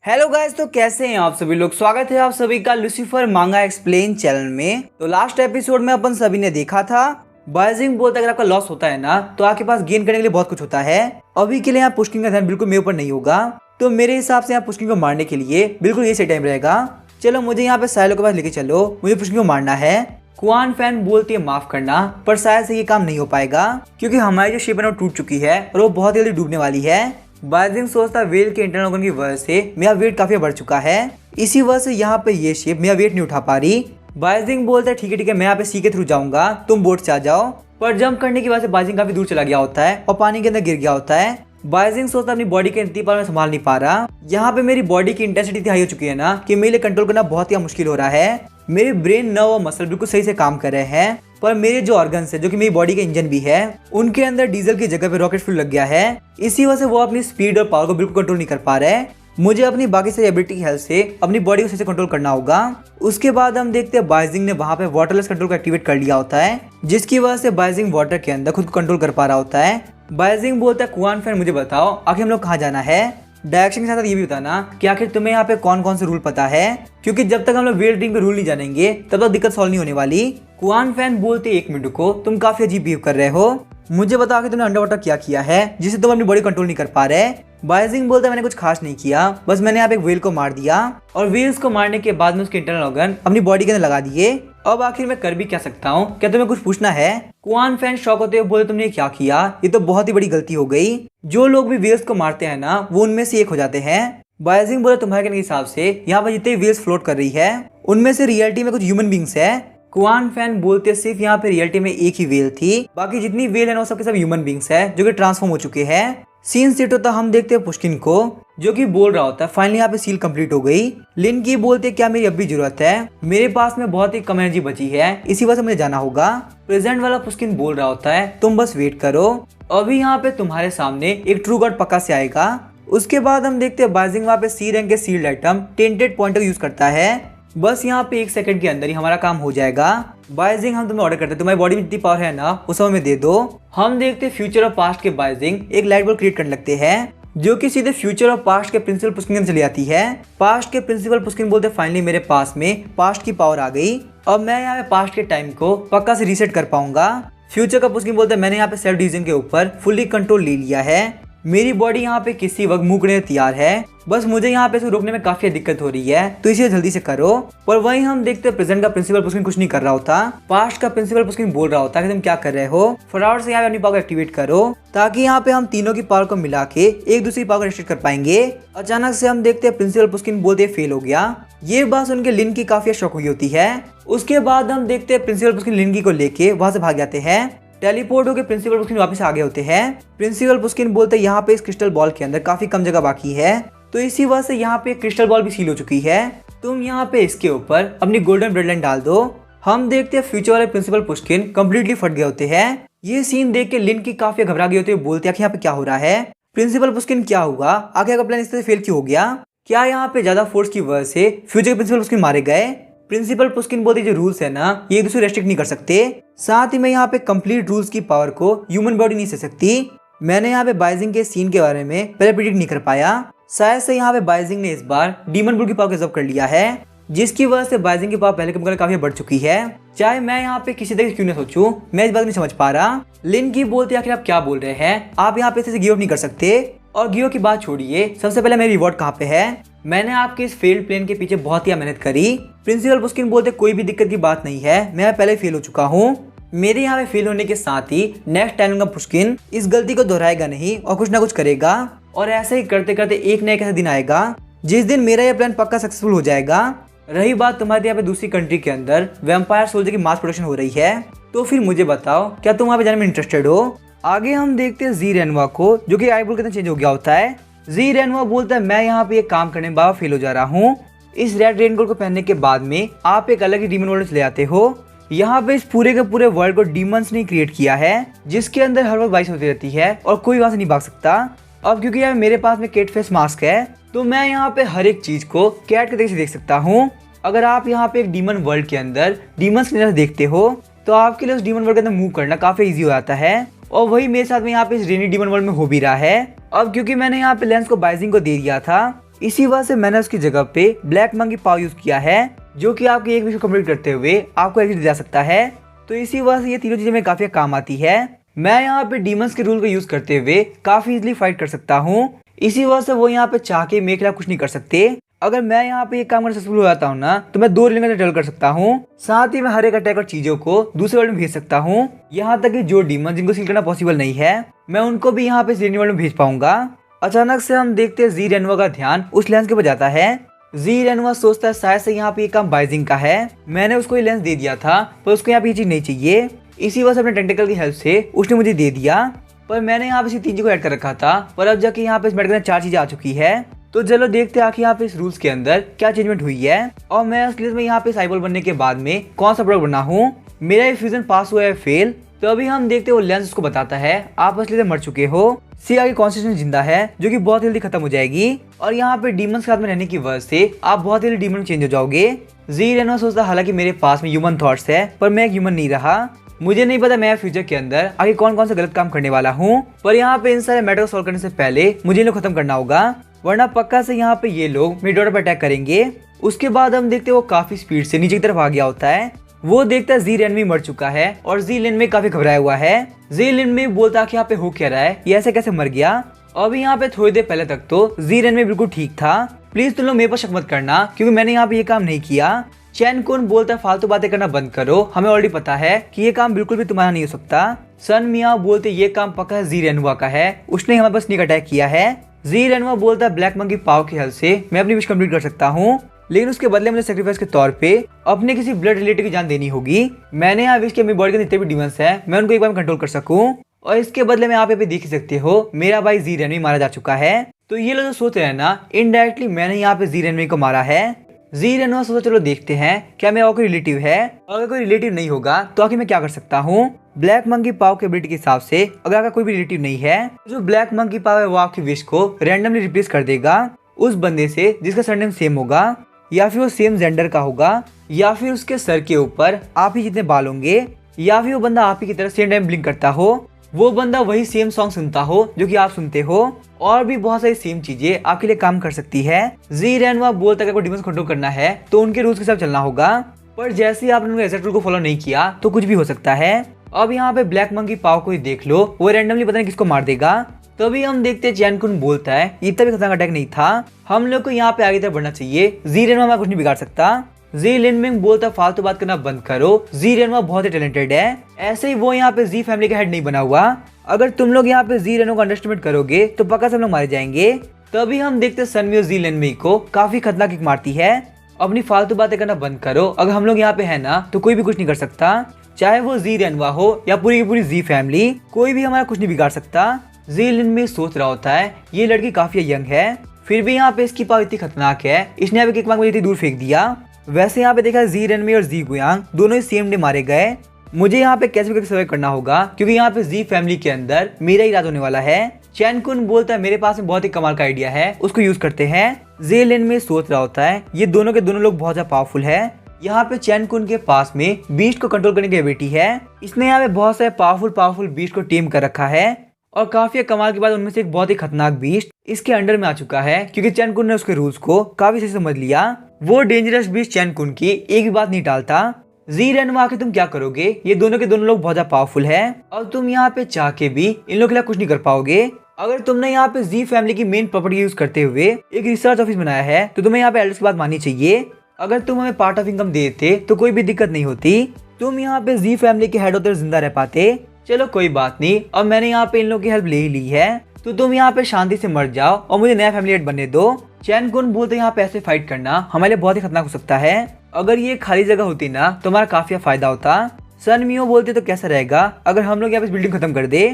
Hello guys, तो कैसे हैं आप सभी लोग। स्वागत है आप सभी का लूसीफर मांगा एक्सप्लेन चैनल में। तो लास्ट एपिसोड में अपन सभी ने देखा था बाइजिंग बोलता है अगर आपका लॉस होता है ना तो आपके पास गेन करने के लिए बहुत कुछ होता है। अभी के लिए यहाँ पुष्किन का ध्यान बिल्कुल मेरे ऊपर नहीं होगा, तो मेरे हिसाब से यहाँ पुष्किन को मारने के लिए बिल्कुल ये सही टाइम रहेगा। चलो मुझे यहाँ पे साइलो के पास लेके चलो, मुझे पुष्किन को मारना है। कुआन फैन बोलती है माफ करना, पर शायद से ये काम नहीं हो पाएगा क्योंकि हमारी जो शिप है वो टूट चुकी है और वो बहुत जल्दी डूबने वाली है। बाइजिंग सोचता वेल के इंटरनल ऑर्गन की वजह से मेरा वेट काफी बढ़ चुका है, इसी वजह से यहाँ पे ये शिप मेरा वेट नहीं उठा पा रही। बाइजिंग बोलता है ठीक है मैं यहाँ पे सी के थ्रू जाऊंगा, तुम बोट से आ जाओ। पर जंप करने की वजह से बाइजिंग काफी दूर चला गया होता है और पानी के अंदर गिर गया होता है। बाइजिंग सोचता अपनी बॉडी के इतनी पावर में संभाल नहीं पा रहा। यहाँ पे मेरी बॉडी की इंटेंसिटी इतनी हाई हो चुकी है ना कि मेरे लिए कंट्रोल करना बहुत ही मुश्किल हो रहा है। मेरे ब्रेन, नर्व और मसल बिल्कुल सही से काम कर रहे हैं, पर मेरे जो ऑर्गन्स है जो कि मेरी बॉडी के इंजन भी है उनके अंदर डीजल की जगह पे रॉकेट फ्यूल लग गया है। इसी वजह से वो अपनी स्पीड और पावर को बिल्कुल कंट्रोल नहीं कर पा रहे। मुझे अपनी बाकी सारी एबिलिटी की हेल्प से अपनी बॉडी को सही से कंट्रोल करना होगा। उसके बाद हम देखते हैं बाइजिंग ने वहां पे वाटरलेस कंट्रोल को एक्टिवेट कर लिया होता है, जिसकी वजह से बाइजिंग वाटर के अंदर खुद को कंट्रोल कर पा रहा होता है। बाइजिंग बोलता है कुआन फैन मुझे बताओ आखिर हम लोग कहाँ जाना है। डायरेक्शन के साथ ये भी बताना कि आखिर तुम्हें यहाँ पे कौन कौन से रूल पता है, क्योंकि जब तक हम लोग वेल ड्रिंक पे रूल नहीं जानेंगे तब तक दिक्कत सॉल्व नहीं होने वाली। कुआन फैन बोलते एक मिनट को, तुम काफी अजीब बिहेव कर रहे हो, मुझे बताओ कि तुमने अंडर वाटर क्या किया है जिससे तुम अपनी बॉडी कंट्रोल नहीं कर पा रहे। बाइजिंग बोलता है मैंने कुछ खास नहीं किया, बस मैंने यहाँ पे एक व्हेल को मार दिया और व्हेल्स को मारने के बाद में उसके इंटरनल ऑर्गन अपनी बॉडी के अंदर लगा दिए। अब आखिर मैं कर भी क्या सकता हूँ, क्या तुम्हें कुछ पूछना है। कुआन फैन शॉक होते हुए बोले तुमने क्या किया, ये तो बहुत ही बड़ी गलती हो गई। जो लोग भी व्हेल्स को मारते हैं ना वो उनमें से एक हो जाते हैं। बाइजिंग बोले तुम्हारे कहने के हिसाब से यहाँ पर जितने व्हेल्स फ्लोट कर रही है उनमें से रियलिटी में कुछ ह्यूमन बींग्स है। कुआन फैन बोलते सिर्फ यहाँ पे रियलिटी में एक ही व्हेल थी, बाकी जितनी व्हेल है वो सबके सब ह्यूमन बींग्स है जो कि ट्रांसफॉर्म हो चुके हैं। सीन सेट होता हम देखते हैं पुष्किन को जो कि बोल रहा होता है फाइनली यहाँ पे सील कंप्लीट हो गई। लिन की बोलते क्या मेरी अब भी जरूरत है, मेरे पास में बहुत ही कम एनर्जी बची है, इसी वजह से मुझे जाना होगा। प्रेजेंट वाला पुष्किन बोल रहा होता है तुम बस वेट करो, अभी यहाँ पे तुम्हारे सामने एक ट्रू गॉड पक्का से आएगा। उसके बाद हम देखते हैं बाइजिंग वहाँ पे सी रैंक के sealed item tainted pointer use करता है। बस यहाँ पे 1 सेकंड के अंदर ही हमारा काम हो जाएगा। बाइजिंग हम तुम्हें ऑर्डर करते हैं तुम्हारी बॉडी में जितनी पावर है ना उस समय में दे दो। हम देखते हैं फ्यूचर और पास्ट के बाइजिंग एक लाइट बल्ब क्रिएट करने लगते हैं जो कि सीधे फ्यूचर और पास्ट के प्रिंसिपल पुष्किन में चली जाती है। पास्ट के प्रिंसिपल पुष्किन बोलते फाइनली मेरे पास में पास्ट की पावर आ गई, अब मैं यहाँ पे पास्ट के टाइम को पक्का से रीसेट कर पाऊंगा। फ्यूचर का पुष्किन बोलते मैंने यहाँ पे सेल्फ डिसीजन के ऊपर फुल्ली कंट्रोल ले लिया है, मेरी बॉडी यहाँ पे किसी वक्त मुंह करने तैयार है, बस मुझे यहाँ पे इसको रोकने में काफी दिक्कत हो रही है तो इसे जल्दी से करो। पर वहीं हम देखते हैं प्रेजेंट का प्रिंसिपल पुष्किन कुछ नहीं कर रहा होता, पास्ट का प्रिंसिपल पुष्किन बोल रहा होता है कि तुम क्या कर रहे हो, फटाफट से यहाँ पे अपनी पावर एक्टिवेट करो ताकि यहाँ पे हम तीनों की पावर को मिला के एक दूसरी पावर रेस्ट्रिक्ट कर पाएंगे। अचानक से हम देखते हैं प्रिंसिपल पुष्किन बोलते फेल हो गया, ये बात सुन के लिन की काफी शॉक हुई होती है। उसके बाद हम देखते हैं प्रिंसिपल पुष्किन लिन की को लेके वहां से भाग जाते हैं। टेलीपोर्ट होकर प्रिंसिपल पुष्किन वापस आगे होते हैं। प्रिंसिपल पुष्किन बोलते यहाँ पे इस क्रिस्टल बॉल के अंदर काफी कम जगह बाकी है, तो इसी वजह से यहाँ पे क्रिस्टल बॉल भी सील हो चुकी है, तुम यहाँ पे इसके ऊपर अपनी गोल्डन ब्लड लाइन डाल दो। हम देखते हैं फ्यूचर वाले प्रिंसिपल पुष्किन कम्प्लीटली फट गए होते हैं। ये सीन देख के लिन की काफी घबरा गई होती है, बोलते हैं कि यहाँ पे क्या हो रहा है, प्रिंसिपल पुष्किन क्या हुआ, आगे का प्लान इस तरह फेल क्यों हो गया, क्या यहाँ पे ज्यादा फोर्स की वजह से फ्यूचर के प्रिंसिपल पुष्किन मारे गए। प्रिंसिपल पुष्किन बोलते जो रूल्स है ना ये एक दूसरे रेस्ट्रिक्ट नहीं कर सकते, साथ ही मैं यहाँ पे कंप्लीट रूल्स की पावर को ह्यूमन बॉडी नहीं सह सकती। मैंने यहाँ पे बाइजिंग के सीन के बारे में पहले प्रेडिक्ट नहीं कर पाया, शायद से यहाँ पे बाइजिंग ने इस बार डीमन बुल की पावर रिजर्व कर लिया है, जिसकी वजह से बाइजिंग की पावर पहले के मुकाबले काफी बढ़ चुकी है। चाहे मैं यहाँ पे किसी तरह क्यों न सोचूं, मैं इस बात नहीं समझ पा रहा। लिन की बोलते आखिर आप क्या बोल रहे हैं, आप यहाँ पे इसे गिव अप नहीं कर सकते। और गिव की बात छोड़िए, सबसे पहले मेरी रिवॉर्ड कहाँ पे है, मैंने आपके इस फेल्ड प्लेन के पीछे बहुत ही मेहनत करी। प्रिंसिपल पुष्किन बोलते कोई भी दिक्कत की बात नहीं है, मैं पहले फेल हो चुका हूँ, मेरे यहाँ पे फेल होने के साथ ही नेक्स्ट टाइम का पुष्किन इस गलती को दोहराएगा नहीं और कुछ ना कुछ करेगा, और ऐसे ही करते करते एक न एक ऐसा दिन आएगा जिस दिन मेरा यह प्लान पक्का सक्सेसफुल हो जाएगा। रही बात तुम्हारे यहाँ पे दूसरी कंट्री के अंदर वैम्पायर सोल्जर की मास प्रोडक्शन हो रही है, तो फिर मुझे बताओ क्या तुम वहाँ पे जाने में इंटरेस्टेड हो। आगे हम देखते हैं जी रेनवा को जो कि आईबुल के अंदर चेंज हो गया होता है। जी रेनवा बोलता है मैं यहाँ पे एक काम करने में बाबा फेल हो जा रहा हूँ, इस रेड रेनकोट को पहनने के बाद में आप एक अलग ही डीमन वर्ल्ड चले जाते हो। यहाँ पे इस पूरे के पूरे वर्ल्ड को डीमंस ने क्रिएट किया है जिसके अंदर हर वक्त बारिश होती रहती है और कोई वहां से नहीं भाग सकता। अब क्योंकि यार मेरे पास में कैट फेस मास्क है तो मैं यहाँ पे हर एक चीज को कैट के तरीके से देख सकता हूँ। अगर आप यहाँ पे एक डीमन वर्ल्ड के अंदर डीमंस की नजर देखते हो तो आपके लिए उस डीमन वर्ल्ड के अंदर मूव करना काफी इजी हो जाता है, और वही मेरे साथ में यहाँ पे इस रेनी डीमन वर्ल्ड में हो भी रहा है। अब क्योंकि मैंने यहाँ पे लेंस को बाइजिंग को दे दिया था इसी वजह से मैंने उसकी जगह पे ब्लैक मंकी पाव यूज किया है, जो कि आपके एक विश को कंप्लीट करते हुए आपको एग्जिट दिला सकता है। तो इसी वजह से ये तीनों चीजें मेरे काफी काम आती है। मैं यहाँ पे डीमंस के रूल को यूज करते हुए काफी इजीली फाइट कर सकता हूँ। इसी वजह से वो यहाँ पे चाह के मेरे खिलाफ कुछ नहीं कर सकते। अगर मैं यहाँ पे ये काम करना सक्सेसफुल हो जाता हूँ ना, तो मैं 2 रिलिजन का ट्रेवल कर सकता हूँ। साथ ही मैं हर एक अटैक और चीजों को दूसरे वर्ल्ड में भेज सकता हूँ। यहाँ तक कि जो डीमन जिनको सील करना पॉसिबल नहीं है, मैं उनको भी यहाँ पे सील वर्ल्ड में भेज पाऊंगा। अचानक से हम देखते हैं जी रेनवा का ध्यान उस लेंस के ऊपर जाता है। जी रेनवा सोचता है शायद से यहाँ पे ये काम बाइजिंग का है। मैंने उसको ये लेंस दे दिया था, पर उसको यहाँ पे ये चीज नहीं चाहिए। इसी वजह से अपने टेंटिकल की हेल्प से उसने मुझे दे दिया। पर मैंने यहाँ पे इसी 3 चीजों को ऐड कर रखा था, पर अब जाके यहाँ पे इस मेडिकल में 4 चीजें आ चुकी है। तो चलो देखते हैं आखिर यहाँ पे इस रूल्स के अंदर क्या चेंजमेंट हुई है और मैं असली में यहाँ पे साइबोल बनने के बाद में कौन सा प्रोडक्ट बना हूँ। मेरा ये फ्यूजन पास हुआ है फेल। तो अभी हम देखते हैं वो लेंस उसको बताता है आप असली में मर चुके हो। सी आगे कॉन्स्टिट्यूशन जिंदा है, जो कि बहुत जल्दी खत्म हो जाएगी और यहाँ पे डीमंस के साथ में रहने की वजह से आप बहुत जल्दी डीमन चेंज हो जाओगे। जी रेनवा सोचता हालांकि मेरे पास में ह्यूमन थॉट्स है, पर मैं एक ह्यूमन नहीं रहा। मुझे नहीं पता मैं फ्यूचर के अंदर आगे कौन कौन सा गलत काम करने वाला हूँ, पर यहाँ पे इन सारे मैटर को सॉल्व करने से पहले मुझे इन्हें खत्म करना होगा, वरना पक्का से यहाँ पे ये लोग मेरे डॉटर पर अटैक करेंगे। उसके बाद हम देखते हैं वो काफी स्पीड से नीचे की तरफ आ गया होता है। वो देखता है जी रेनवी मर चुका है और जी रेनवी काफी घबराया हुआ है। जी रेनवी बोलता कि यहाँ पे हो क्या रहा है, ये ऐसे कैसे मर गया। अभी यहाँ पे थोड़ी देर पहले तक तो जी रेनवी बिल्कुल ठीक था। प्लीज तुम लोग मेरे पर शक मत करना, क्योंकि मैंने यहाँ पे ये काम नहीं किया। चैन कुन बोलता फालतू बातें करना बंद करो, हमें ऑलरेडी पता है कि ये काम बिल्कुल भी तुम्हारा नहीं हो सकता। सन मिया बोलते ये काम पक्का है जी रेनवा का है, उसने हमारे पर स्नीक अटैक किया है। जी रेनवा बोलता है ब्लैक मंकी पाव की हेल्प से मैं अपनी विश कंप्लीट कर सकता हूँ, लेकिन उसके बदले मुझे सेक्रीफाइस के तौर पे अपने किसी ब्लड रिलेटिव की जान देनी होगी। मैंने यहाँ विश के मेरी बॉडी के जितने भी डिमंस हैं मैं उनको एक बार में कंट्रोल कर सकूं, और इसके बदले में आप यहाँ पे देख सकते हो मेरा भाई जी रेनवी मारा जा चुका है। तो ये लोग जो सोच रहे हैं ना, इनडायरेक्टली मैंने यहाँ पे जी रेनवी को मारा है। जी रेनवा सोचा चलो देखते हैं क्या मेरा कोई रिलेटिव है, और अगर कोई रिलेटिव नहीं होगा तो आखिर मैं क्या कर सकता हूँ। ब्लैक मंकी पाव के एबिलिटी के हिसाब से अगर आपका कोई भी रिलेटिव नहीं है, जो ब्लैक मंकी पाव है वो आपकी विश को रैंडमली रिप्लेस कर देगा उस बंदे से जिसका सरनेम सेम होगा, या फिर वो सेम जेंडर का होगा, या फिर उसके सर के ऊपर आप ही जितने बाल होंगे, या फिर वो बंदा आप ही की तरह सेम टाइम ब्लिंक करता हो, वो बंदा वही सेम सॉन्ग सुनता हो जो कि आप सुनते हो, और भी बहुत सारी सेम चीजें आपके लिए काम कर सकती है। जी रेनवा बोलता है अगर डिमंस कंट्रोल करना है तो उनके रूल्स के साथ चलना होगा, पर जैसे ही आपने उनके एग्जैक्ट रूल को फॉलो नहीं किया तो कुछ भी हो सकता है। अब यहाँ पे ब्लैक मंकी पाव को ही देख लो, वो रैंडमली पता नहीं किसको मार देगा। तभी हम देखते हैं चैन कुन बोलता है इतना भी खतरनाक अटैक नहीं था, हम लोग को यहाँ पे आगे तरफ बढ़ना चाहिए, जी रेनवा हमारा कुछ नहीं बिगाड़ सकता। जी लिनमिंग बोलता फालतू बात करना बंद करो, जी रेनवा बहुत ही टैलेंटेड है। ऐसे ही वो यहाँ पे जी फैमिली का हेड नहीं बना हुआ, अगर तुम लोग यहाँ पे जी रेनो को अंडरस्टिमेट करोगे तो पक्का सब लोग मारे जाएंगे। तभी हम देखते सनमी और जी लेनमी को काफी खतरनाक किक मारती है। अपनी फालतू बातें करना बंद करो, अगर हम लोग यहाँ पे है ना तो कोई भी कुछ नहीं कर सकता, चाहे वो जी रेनवा हो या पूरी की पूरी जी फैमिली, कोई भी हमारा कुछ नहीं बिगाड़ सकता। जी लिनमी सोच रहा होता है ये लड़की काफी यंग है, फिर भी यहाँ पे इसकी पावर इतनी खतरनाक है, इसने यहाँ पे किक मार मुझे इतनी दूर फेंक दिया। वैसे यहाँ पे देखा जी रेनमी और जी गुयांग दोनों ही सेम डे मारे गए। मुझे यहाँ पे कैसे भी सर्वाइव करना होगा, क्योंकि यहाँ पे जी फैमिली के अंदर मेरा ही राज होने वाला है। चैन कुन बोलता है मेरे पास में बहुत ही कमाल का आइडिया है, उसको यूज करते हैं। जी लेन में सोच रहा होता है ये दोनों के दोनों लोग बहुत ज्यादा पावरफुल है। यहाँ पे चैन कुन के पास में बीस्ट को कंट्रोल करने की एबिलिटी है, इसने यहाँ पे बहुत सारे पावरफुल बीस्ट को टीम कर रखा है, और काफी कमाल के बाद उनमें से एक बहुत ही खतरनाक बीस्ट इसके अंडर में आ चुका है, क्योंकि चैन कुन ने उसके रूल्स को काफी सही समझ लिया। वो डेंजरस बीस्ट चैन कुन की एक भी बात नहीं टालता। जी रेनवा आके तुम क्या करोगे, ये दोनों के दोनों लोग बहुत ज्यादा पावरफुल है, और तुम यहाँ पे चाह के भी इन लोगों के लिए कुछ नहीं कर पाओगे। अगर तुमने यहाँ पे जी फैमिली की मेन प्रॉपर्टी यूज करते हुए एक रिसर्च ऑफिस बनाया है तो तुम्हें यहाँ पे एल्डर्स की बात माननी चाहिए। अगर तुम हमें पार्ट ऑफ इनकम देते तो कोई भी दिक्कत नहीं होती, तुम यहाँ पे जी फैमिली के हेड होते जिंदा रह पाते। चलो कोई बात नहीं, अब मैंने यहाँ पे इन लोगों की हेल्प ले ही ली है, तो तुम यहाँ पे शांति से मर जाओ और मुझे नया फैमिली हेड बनने दो। चैन कुन बोलते यहाँ पे ऐसे फाइट करना हमारे लिए बहुत ही खतरनाक हो सकता है, अगर ये खाली जगह होती ना तो हमारा काफी फायदा होता। सन मियो बोलते तो कैसा रहेगा अगर हम लोग यहाँ पे बिल्डिंग खत्म कर दे।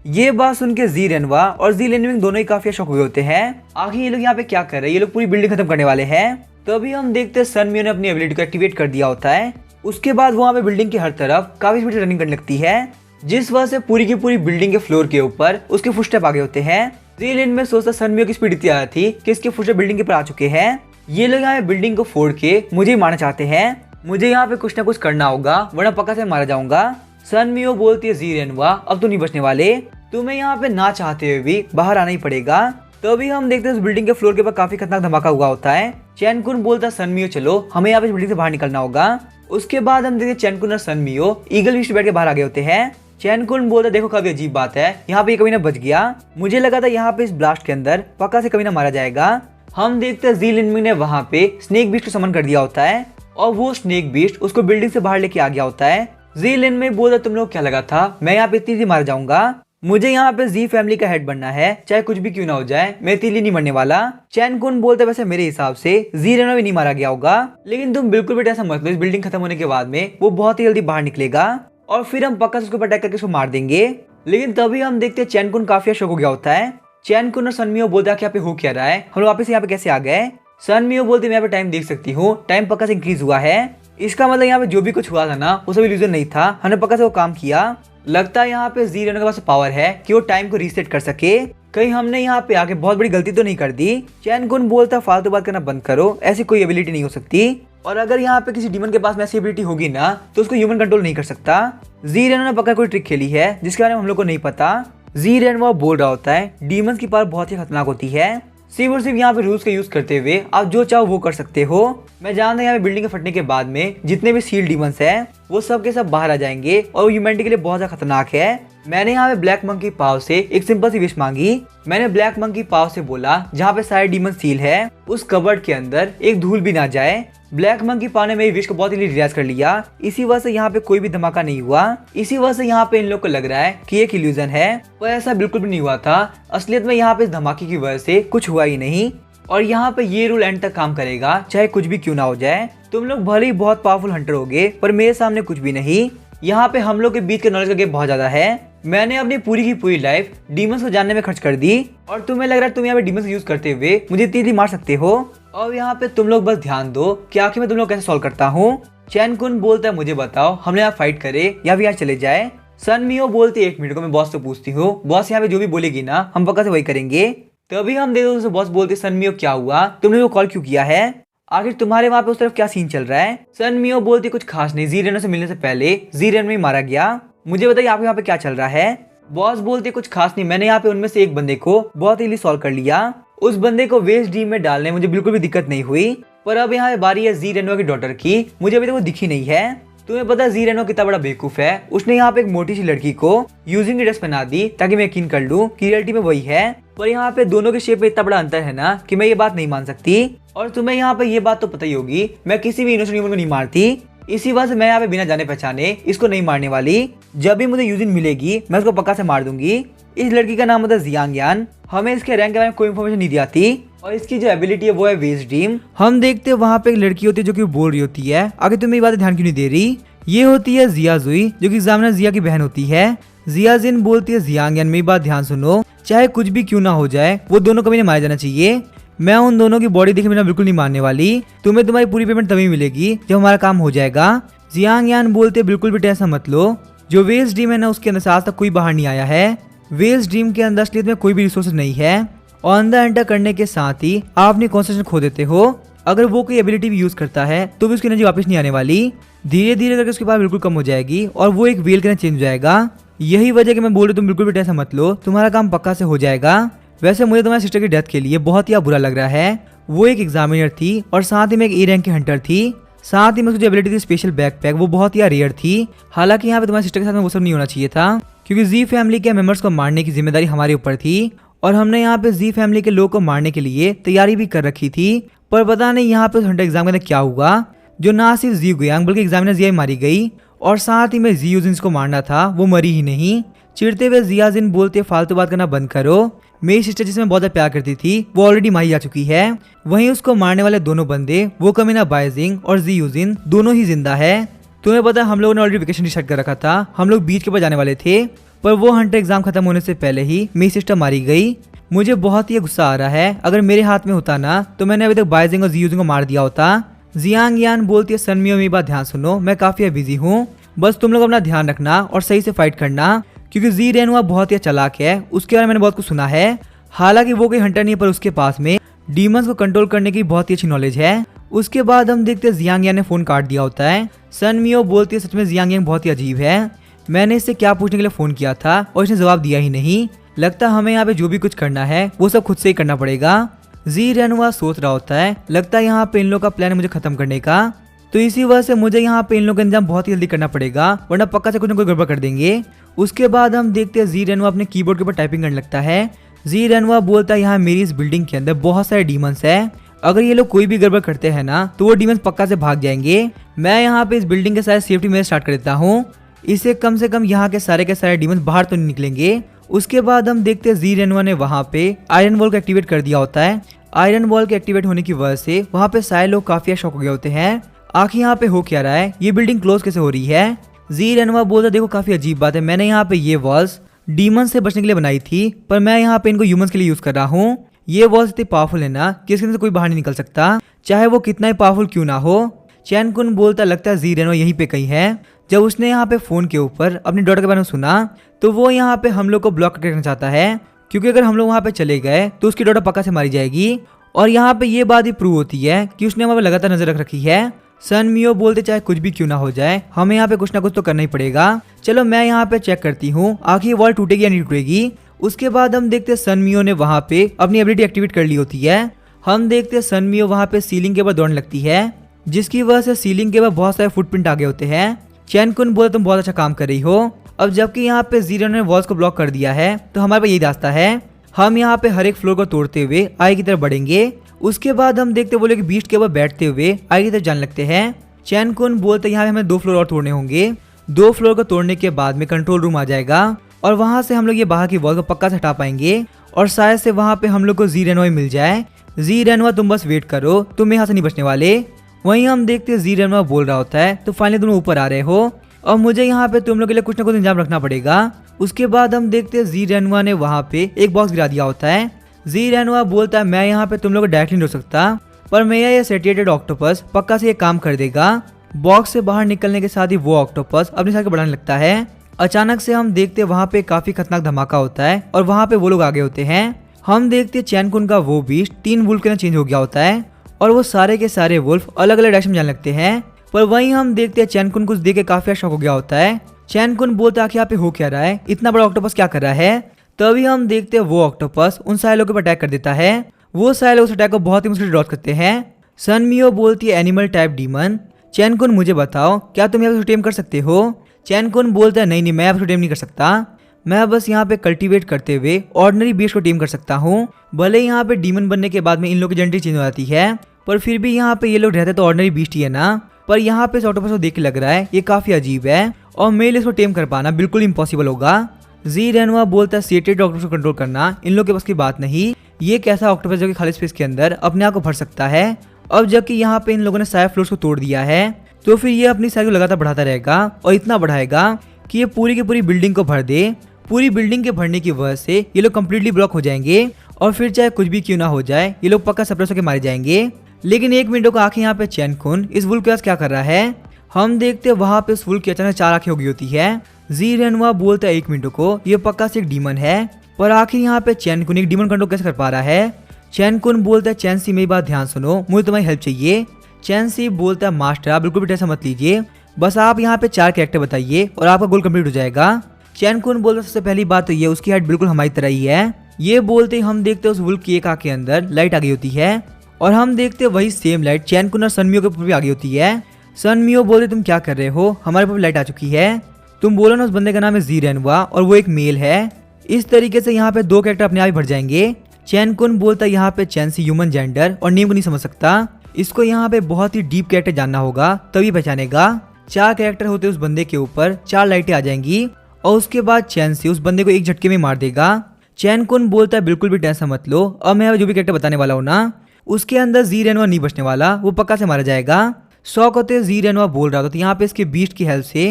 ये बात सुन के जी रेनवा और जी लेनविंग दोनों ही काफी शौक हुए होते हैं, आखिर ये लोग यहाँ पे क्या कर रहे हैं, ये लोग पूरी बिल्डिंग खत्म करने वाले हैं। तभी हम देखते हैं सन मियो ने अपनी एबिलिटी को एक्टिवेट कर दिया होता है। उसके बाद वो वहाँ पे बिल्डिंग की हर तरफ काफी स्पीड रनिंग करने लगती है, जिस वजह से पूरी की पूरी बिल्डिंग के फ्लोर के ऊपर उसके फुटस्टेप आगे होते हैं। जी लेन में सोचता सन मियो की स्पीड इतनी आ थी कि इसके फुटस्टेप बिल्डिंग के ऊपर आ चुके हैं। ये लोग यहाँ बिल्डिंग को फोड़ के मुझे मारना चाहते हैं, मुझे यहाँ पे कुछ ना कुछ करना होगा वरना पक्का से मारा जाऊंगा। सन मियो बोलती है जी रेनवा अब तो नहीं बचने वाले, तुम्हें यहाँ पे ना चाहते हुए भी बाहर आना ही पड़ेगा। तो अभी हम देखते हैं उस बिल्डिंग के फ्लोर के ऊपर काफी खतरनाक धमाका हुआ होता है। चैन कुन बोलता है सन मियो चलो हमें यहाँ पे इस बिल्डिंग से बाहर निकलना होगा। उसके बाद हम देखते हैं चैन कुन और सन मियो ईगल विश बैठ के बाहर आ गए होते हैं। चैन कुन बोलता देखो काफी अजीब बात है, यहाँ पे कभी ना बच गया, मुझे लगा था यहाँ पे इस ब्लास्ट के अंदर पक्का से कभी ना मारा जाएगा। हम देखते हैं जी लिनमिंग ने वहाँ पे स्नेक बीस्ट को समन कर दिया होता है और वो स्नेक बीस्ट उसको बिल्डिंग से बाहर लेके आ गया होता है। जी लिनमिंग बोलता तुम लोग क्या लगा था मैं यहाँ पे इतनी मार जाऊंगा, मुझे यहाँ पे जी फैमिली का हेड बनना है चाहे कुछ भी क्यों ना हो जाए, मैं इतनी नहीं मरने वाला। चैन कुन बोलते वैसे मेरे हिसाब से जी रेनो भी नहीं मारा गया होगा, लेकिन तुम बिल्कुल भी ऐसा मत लो, इस बिल्डिंग खत्म होने के बाद में वो बहुत ही जल्दी बाहर निकलेगा और फिर हम पक्का से उसको अटैक करके उसको मार देंगे। लेकिन तभी हम देखते हैं चैन कुन काफी शौक हो गया होता है। चैन कुन और सन मियो बोलता है कि यहाँ पे हो क्या रहा है, हम लोग वापस यहाँ पे कैसे आ गए। सन मियो बोलते मैं यहाँ पे टाइम देख सकती हूँ, टाइम पक्का से इंक्रीज हुआ है, इसका मतलब यहाँ पे जो भी कुछ हुआ था ना वो सब इल्यूजन नहीं था, हमने पक्का से वो काम किया। लगता है यहाँ पे जी रेनो के पास पावर है कि वो टाइम को रीसेट कर सके, कहीं हमने यहाँ पे आके बहुत बड़ी गलती तो नहीं कर दी। चैन कुन बोलता फालतू बात करना बंद करो, ऐसी कोई एबिलिटी नहीं हो सकती, और अगर यहाँ पे किसी डीमन के पास में ऐसी एबिलिटी होगी ना तो उसको ह्यूमन कंट्रोल नहीं कर सकता। जी रेनो ने पक्का कोई ट्रिक खेली है जिसके बारे में हम लोग को नहीं पता। जी रेनो बोल रहा होता है डीमंस की पावर बहुत ही खतरनाक होती है, सिर्फ और सिर्फ यहाँ पे रूल्स का यूज करते हुए आप जो चाहो वो कर सकते हो। मैं जानता हूँ यहाँ पे बिल्डिंग के फटने के बाद में जितने भी सील डीमंस हैं वो सब के सब बाहर आ जाएंगे और वो ह्यूमैनिटी के लिए बहुत ज्यादा खतरनाक है। मैंने यहाँ पे ब्लैक मंकी पाव से एक सिंपल सी विश मांगी, मैंने ब्लैक मंकी पाव से बोला जहाँ पे सारे डीमन सील है उस कबर्ड के अंदर एक धूल भी ना जाए। ब्लैक मंकी पाव ने मेरी विश को बहुत ही रियलाइज कर लिया, इसी वजह से यहाँ पे कोई भी धमाका नहीं हुआ, इसी वजह से यहाँ पे इन लोग को लग रहा है कि एक इल्यूजन है, पर ऐसा बिल्कुल भी नहीं हुआ था। असलियत में यहाँ पे इस धमाके की वजह से कुछ हुआ ही नहीं, और यहाँ पे ये रूल एंड तक काम करेगा चाहे कुछ भी क्यों ना हो जाए। तुम लोग भले ही बहुत पावरफुल हंटर होगे पर मेरे सामने कुछ भी नहीं। यहाँ पे हम लोग के बीच के नॉलेज का गैप बहुत ज्यादा है, मैंने अपनी पूरी की पूरी लाइफ डीमंस को जानने में खर्च कर दी और तुम्हें लग रहा है तुम यहाँ पे डीमंस यूज करते हुए मुझे इतनी मार सकते हो। और यहाँ पे तुम लोग बस ध्यान दो कि आखिर में तुम लोग कैसे सॉल्व करता हूँ। चैन कुन बोलता है मुझे बताओ हमने यहाँ फाइट करे या फिर यहाँ चले जाए। सन मियो बोलते 1 मिनट को मैं बॉस से पूछती हूँ, बॉस यहाँ पे जो भी बोलेगी ना हम पक्का से वही करेंगे। तभी हम देखते हैं बॉस बोलते सन मियो क्या हुआ, तुमने वो कॉल क्यों किया है, आखिर तुम्हारे वहाँ पे उस तरफ क्या सीन चल रहा है। सन मियो बोलती कुछ खास नहीं, जी रेनो से मिलने से पहले जी रेनो में मारा गया, मुझे बताइए आपके यहाँ पे क्या चल रहा है। बॉस बोलते कुछ खास नहीं, मैंने यहाँ पे उनमें से एक बंदे को बहुत इजीली सॉल्व कर लिया, उस बंदे को वेस्ट ड्रीम में डालने मुझे बिल्कुल भी दिक्कत नहीं हुई, पर अब यहाँ बारी है जी रेनो की डॉटर की, मुझे अभी तक वो दिखी नहीं है। तुम्हें पता है जी रेनो कितना बड़ा बेवकूफ है, उसने यहाँ पे एक मोटी सी लड़की को यूजिंग ड्रेस पहना दी ताकि मैं यकीन कर लूं कि रियलिटी में वही है, पर यहाँ पे दोनों के शेप में इतना बड़ा अंतर है ना कि मैं ये बात नहीं मान सकती। और तुम्हें यहाँ पे ये बात तो पता ही होगी मैं किसी भी इनोसेंट ह्यूमन को नहीं मारती, इसी वजह से मैं यहाँ पे बिना जाने पहचाने इसको नहीं मारने वाली, जब भी मुझे यूजिन मिलेगी मैं उसको पक्का से मार दूंगी। इस लड़की का नाम होता है जियांग यान, हमें इसके रैंक के बारे में कोई इन्फॉर्मेशन नहीं दी आती, और इसकी जो एबिलिटी है वो है वेस्ट ड्रीम। हम देखते हैं वहाँ पे एक लड़की होती है जो कि बोल रही होती है, आगे तुम मेरी बात ध्यान क्यों नहीं दे रही, ये होती है जिया जुई जो कि एग्जामिनर जिया की बहन होती है। जिया जिन बोलती है जियांग यान मेरी बात ध्यान सुनो, चाहे कुछ भी क्यों ना हो जाए वो दोनों कभी नहीं मारे जाना चाहिए, मैं उन दोनों की बॉडी देखे बिना बिल्कुल नहीं मारने वाली, तुम्हें तुम्हारी पूरी पेमेंट तभी मिलेगी जब हमारा काम हो जाएगा। जियांग यान बोलते बिल्कुल भी टेंशन मत लो, जो वेस्ट ड्रीम है ना उसके अंदर से आज तक कोई बाहर नहीं आया है, वेस्ट ड्रीम के अंदर असलियत में कोई भी रिसोर्सेज नहीं है, और अंदर एंटर करने के साथ ही आप अपनी कॉन्सेंट्रेशन खो देते हो, अगर वो कोई एबिलिटी भी यूज करता है तो भी उसकी एनर्जी वापस नहीं आने वाली, धीरे धीरे करके उसकी पावर बिल्कुल कम हो जाएगी और वो एक व्हील के अंदर चेंज हो जाएगा। यही वजह कि मैं बोल रहा तुम बिल्कुल भी टेंशन मत लो, तुम्हारा काम पक्का से हो जाएगा। वैसे मुझे तुम्हारी सिस्टर की डेथ के लिए बहुत ही बुरा लग रहा है, वो एक एग्जामिनर थी और साथ ही में एक ए रैंक की हंटर थी, साथ ही में उसकी जो एबिलिटी थी स्पेशल बैकपैक वो बहुत ही रेयर थी। हालांकि यहाँ पे तुम्हारी सिस्टर के साथ में वो सब नहीं होना चाहिए था, क्योंकि जी फैमिली के मेंबर्स को मारने की जिम्मेदारी हमारे ऊपर थी और हमने यहाँ पे जी फैमिली के लोग को मारने के लिए तैयारी भी कर रखी थी, पर पता नहीं यहाँ पे हंटर एग्जाम के अंदर क्या हुआ, जो ना सिर्फ जी गुयांग बल्कि एग्जामिनर जिया मारी गई, और साथ ही में जी यूजिन को मारना था वो मरी ही नहीं। चिढ़ते हुए जिया जिन बोलते फालतू बात करना बंद करो, मेरी सिस्टर जिसमें बहुत ज्यादा प्यार करती थी वो ऑलरेडी मारी जा चुकी है, वहीं उसको मारने वाले दोनों बंदे वो कमीना बाइजिंग और जी यूजिन दोनों ही जिंदा है। तुम्हें पता है हम लोगों ने ऑलरेडी वेकेशन डिसाइड कर रखा था, हम लोग बीच के ऊपर जाने वाले थे, पर वो हंटर एग्जाम खत्म होने से पहले ही मेरी सिस्टर मारी गई। मुझे बहुत ही गुस्सा आ रहा है, अगर मेरे हाथ में होता ना तो मैंने अभी तक बाइजिंग और जी यूजिन को मार दिया होता। जियांग यान बोलती है सन मियो मेरी बात ध्यान सुनो, मैं काफी बिजी हूँ, बस तुम लोग अपना ध्यान रखना और सही से फाइट करना, क्योंकि जी रेनुआ बहुत ही चालाक है, उसके बारे में मैंने बहुत कुछ सुना है। हालांकि वो कोई हंटर नहीं, पर उसके पास में डीमंस को कंट्रोल करने की बहुत ही अच्छी नॉलेज है। उसके बाद हम देखते हैं जियांग यान ने फोन काट दिया होता है। सन मियो बोलती है सच में जियांग यान बहुत ही अजीब है, मैंने इससे क्या पूछने के लिए फोन किया था और इसने जवाब दिया ही नहीं। लगता है हमें यहाँ पे जो भी कुछ करना है वो सब खुद से ही करना पड़ेगा। जी रेनवा सोच रहा होता है, लगता है यहाँ पे इन लोगों का प्लान है मुझे खत्म करने का, तो इसी वजह से मुझे यहाँ पे इन लोगों का इंतजाम बहुत ही जल्दी करना पड़ेगा, वरना पक्का से कुछ ना कुछ गड़बड़ कर देंगे। उसके बाद हम देखते हैं जी रेनवा अपने कीबोर्ड के ऊपर टाइपिंग करने लगता है। जी रेनवा बोलता है यहाँ मेरी इस बिल्डिंग के अंदर बहुत सारे डीमंस है, अगर ये लोग कोई भी गड़बड़ करते हैं ना तो वो डीमंस पक्का से भाग जाएंगे। मैं यहाँ पे इस बिल्डिंग के सारे सेफ्टी मेजर स्टार्ट कर देता हूँ, इससे कम से कम यहाँ के सारे डीमंस बाहर तो नहीं निकलेंगे। उसके बाद हम देखते हैं जी रेनवा ने वहाँ पे आयरन वॉल को एक्टिवेट कर दिया होता है। आयरन वॉल के एक्टिवेट होने की वजह से वहाँ पे सारे लोग काफी शॉक हो गए होते हैं, आखिर यहाँ पे हो क्या रहा है, ये बिल्डिंग क्लोज कैसे हो रही है। जी रेनवा बोलता देखो काफी अजीब बात है, मैंने यहाँ पे ये वॉल्स डीमन से बचने के लिए बनाई थी, पर मैं यहाँ पे इनको ह्यूमंस के लिए यूज कर रहा हूँ। ये वॉल्स इतनी पावरफुल है ना कि इसके अंदर से कोई बाहर नहीं निकल सकता, चाहे वो कितना ही पावरफुल क्यों ना हो। चैन कुन बोलता लगता है जी रेनवा यहीं पे कहीं है। जब उसने यहाँ पे फोन के ऊपर अपनी डॉटर के बारे में सुना तो वो यहाँ पे हम लोग को ब्लॉक करना चाहता है, क्योंकि अगर हम लोग वहाँ पे चले गए तो उसकी डॉटर पक्का से मारी जाएगी। और यहाँ पे ये बात ही प्रूव होती है कि उसने वहाँ पे लगातार नजर रख रखी है। सन मियो बोलते चाहे कुछ भी क्यों ना हो जाए, हमें यहाँ पे कुछ ना कुछ तो करना ही पड़ेगा। चलो मैं यहाँ पे चेक करती हूँ आखिर वॉल टूटेगी या नहीं टूटेगी। उसके बाद हम देखते हैं सन मियो ने वहाँ पे अपनी एबिलिटी एक्टिवेट कर ली होती है। हम देखते हैं सन मियो वहाँ पे सीलिंग के ऊपर दौड़ने लगती है, जिसकी वजह से सीलिंग के ऊपर बहुत सारे फुटप्रिंट आगे होते हैं। चैन कुन बोले तुम बहुत अच्छा काम कर रही हो। अब जबकि यहाँ पे जीरो ने वॉल्स को ब्लॉक कर दिया है तो हमारे पास यही रास्ता है, हम यहाँ पे हर एक फ्लोर को तोड़ते हुए आगे की तरफ बढ़ेंगे। उसके बाद हम देखते वो लोग बीस्ट के ऊपर बैठते हुए आगे की तरफ जाने लगते हैं। चैन कुन बोलते यहाँ पे हमें 2 फ्लोर और तोड़ने होंगे, 2 फ्लोर को तोड़ने के बाद में कंट्रोल रूम आ जाएगा और वहां से हम लोग ये बाहर की वॉल को पक्का से हटा पाएंगे और शायद से वहां पे हम लोग को जी रेनवा मिल जाए। जी रेनवा तुम बस वेट करो, तुम यहाँ से नहीं बचने वाले। वहीं हम देखते हैं जी रेनवा बोल रहा होता है तो फाइनली तुम ऊपर आ रहे हो और मुझे यहाँ पे तुम लोग के लिए कुछ ना कुछ इंतजाम रखना पड़ेगा। उसके बाद हम देखते हैं जी रेनवा ने वहाँ पे एक बॉक्स गिरा दिया होता है। जी रेनवा बोलता है मैं यहाँ पे तुम लोग को डायरेक्टली नहीं रोक सकता, पर मेरा ये सेटिएटेड ऑक्टोपस पक्का से ये काम कर देगा। बॉक्स से बाहर निकलने के साथ ही वो ऑक्टोपस अपनी साइड को बढ़ाने लगता है। अचानक से हम देखते हैं वहाँ पे काफी खतरनाक धमाका होता है और वहाँ पे वो लोग आगे होते हैं। हम देखते हैं चैन कुन का वो बीस्ट 3 वुल्फ के अंदर चेंज हो गया होता है और वो सारे के सारे वुल्फ अलग अलग डायरेक्शन में जाने लगते हैं। पर वहीं हम देखते हैं चैन कुन कुछ देख के काफी शॉक हो गया होता है। चैन कुन बोलता है कि यहाँ पे हो क्या रहा है, इतना बड़ा ऑक्टोपस क्या कर रहा है। तभी हम देखते हैं वो ऑक्टोपस उन सारे लोगों पर अटैक कर देता है। वो सारे लोग उस अटैक को बहुत ही मुश्किल से डॉज करते हैं। सन मियो बोलती है एनिमल टाइप डीमन। चैन कुन मुझे बताओ क्या तुम यहाँ पे टेम कर सकते हो। चैन कुन बोलता है नहीं मैं आपको टेम नहीं कर सकता, मैं बस यहाँ पे कल्टीवेट करते हुए ऑर्डिनरी बीस्ट को टेम कर सकता हूँ। भले यहाँ पे डीमन बनने के बाद में इन लोगों की जेनेटिक चेंज हो जाती है, पर फिर भी यहाँ पे ये लोग रहते तो ऑर्डिनरी बीस्ट ही है ना। पर यहाँ पे इस ऑक्टोपस को देख के लग रहा है ये काफी अजीब है और मेरे लिए इसको टेम कर पाना बिल्कुल इम्पॉसिबल होगा। जी रेनवा बोलता है सेटेड ऑक्टोपस को कंट्रोल करना इन लोगों के पास की बात नहीं, ये कैसा ऑक्टोपस जो कि खाली स्पेस के अंदर अपने आप को भर सकता है। अब जबकि यहाँ पे इन लोगों ने सारे फ्लोर्स को तोड़ दिया है तो फिर ये अपनी साइज को लगातार बढ़ाता रहेगा और इतना बढ़ाएगा कि ये पूरी की पूरी बिल्डिंग को भर दे। पूरी बिल्डिंग के भरने की वजह से ये लोग कम्प्लीटली ब्लॉक हो जाएंगे और फिर चाहे कुछ भी क्यों ना हो जाए ये लोग पक्का सप्रेस होकर मारे जाएंगे। लेकिन 1 मिनट को आंखें यहाँ पे चैन कुन इस वुल्फ के पास क्या कर रहा है। हम देखते हैं वहां पे उस वुल्फ की अचानक 4 आंखें हो गई होती है। जी रेनवा बोलता है 1 मिनट को ये पक्का से एक डीमन है, पर आखिर यहाँ पे चैन कुन एक डीमन कंट्रोल कैसे कर पा रहा है। चैन कुन बोलता है चैन सी मेरी बात ध्यान सुनो, मुझे तुम्हारी हेल्प चाहिए। चैन सी बोलता है मास्टर आप बिल्कुल भी टेंशन मत लीजिए, बस आप यहाँ पे 4 कैरेक्टर बताइए और आपका गोल कंप्लीट हो जाएगा। चैन कुन बोलता है सबसे पहली बात तो ये उसकी हाइट बिल्कुल हमारी तरह ही है। ये बोलते ही हम देखते हैं उस वुल्फ की एक आंख के अंदर लाइट आ गई होती है और हम देखते हैं वही सेम लाइट चैन कुन और सनमियो के ऊपर भी आ गई होती है। सनमियो बोलते तुम क्या कर रहे हो, हमारे ऊपर लाइट आ चुकी है। तुम बोलो ना उस बंदे का नाम है जी रेनवा और वो एक मेल है। इस तरीके से यहाँ पे 2 कैरेक्टर अपने आप ही भर जाएंगे। चैन कुन बोलता है यहाँ पे चैन सी ह्यूमन जेंडर और नेम को नहीं समझ सकता, इसको यहाँ पे बहुत ही डीप कैरेक्टर जानना होगा तभी पहचानेगा। 4 कैरेक्टर होते उस बंदे के ऊपर 4 लाइटें आ जाएंगी और उसके बाद चैन सी उस बंदे को एक झटके में मार देगा। चैन कुन बोलता है बिल्कुल भी टेंशन मत लो, अब मैं जो भी कैरेक्टर बताने वाला हूँ ना उसके अंदर जी रेनवा नहीं बचने वाला, वो पक्का से मारा जाएगा। शौक होते जी रेनवा बोल रहा था तो यहाँ पे इसके बीस्ट की हेल्प से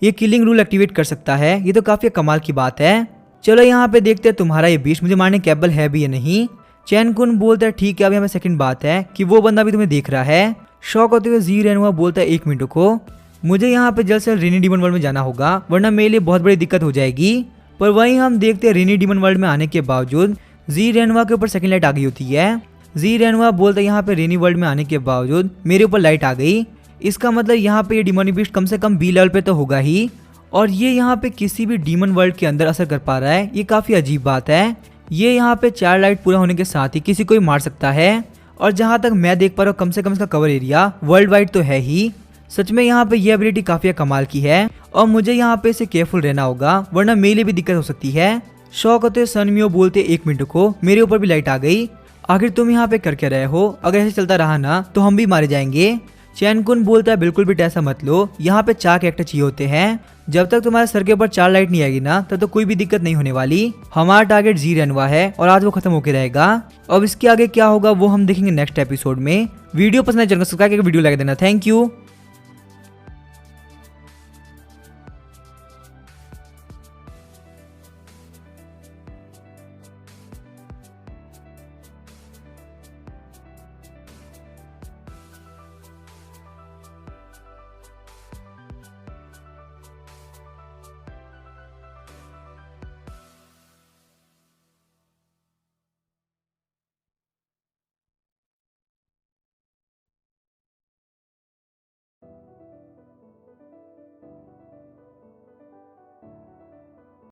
ये किलिंग रूल एक्टिवेट कर सकता है, ये तो काफी कमाल की बात है। चलो यहाँ पे देखते हैं तुम्हारा ये बीस्ट मुझे मारने कैपेबल है भी या नहीं। चैन कुन बोलता है ठीक है, अभी हमें सेकंड बात है कि वो बंदा भी तुम्हें देख रहा है। शौक होते हुए जी रेनवा बोलता है 1 मिनट को मुझे यहाँ पे जल्द से रेनी डीमन वर्ल्ड में जाना होगा वरना मेरे लिए बहुत बड़ी दिक्कत हो जाएगी। पर वहीं हम देखते हैं रेनी डीमन वर्ल्ड में आने के बावजूद जी रेनवा के ऊपर सेकंड लाइट आ गई होती है। जी रेनवा बोलता है यहाँ पे रेनी वर्ल्ड में आने के बावजूद मेरे ऊपर लाइट आ गई, इसका मतलब यहाँ पे ये डिमोनिक बीस्ट कम से कम बी लेवल पे तो होगा ही और ये यहाँ पे किसी भी डीमन वर्ल्ड के अंदर असर कर पा रहा है, ये काफी अजीब बात है। ये यहाँ पे 4 लाइट पूरा होने के साथ ही किसी को भी मार सकता है। और जहाँ तक मैं देख पा रहा हूँ कम से कम इसका कवर एरिया वर्ल्ड वाइड तो है ही। सच में यहाँ पे ये एबिलिटी काफी कमाल की है और मुझे यहाँ पे इसे केयरफुल रहना होगा वरना मेरे लिए भी दिक्कत हो सकती है। शौक होते सनमियो बोलते 1 मिनट को मेरे ऊपर भी लाइट आ गई। आखिर तुम यहाँ पे कर क्या रहे हो? अगर ऐसे चलता रहा ना तो हम भी मारे जाएंगे। चैनकुन बोलता है बिल्कुल भी ऐसा मत लो, यहाँ पे 4 कैरेक्टर चाहिए होते हैं। जब तक तुम्हारे सर के ऊपर 4 लाइट नहीं आएगी ना तब तो कोई भी दिक्कत नहीं होने वाली। हमारा टारगेट जी रनवा है और आज वो खत्म होके रहेगा। अब इसके आगे क्या होगा वो हम देखेंगे नेक्स्ट एपिसोड में। वीडियो पसंद है चैनल को सब्सक्राइब करके वीडियो लाइक देना। Thank you.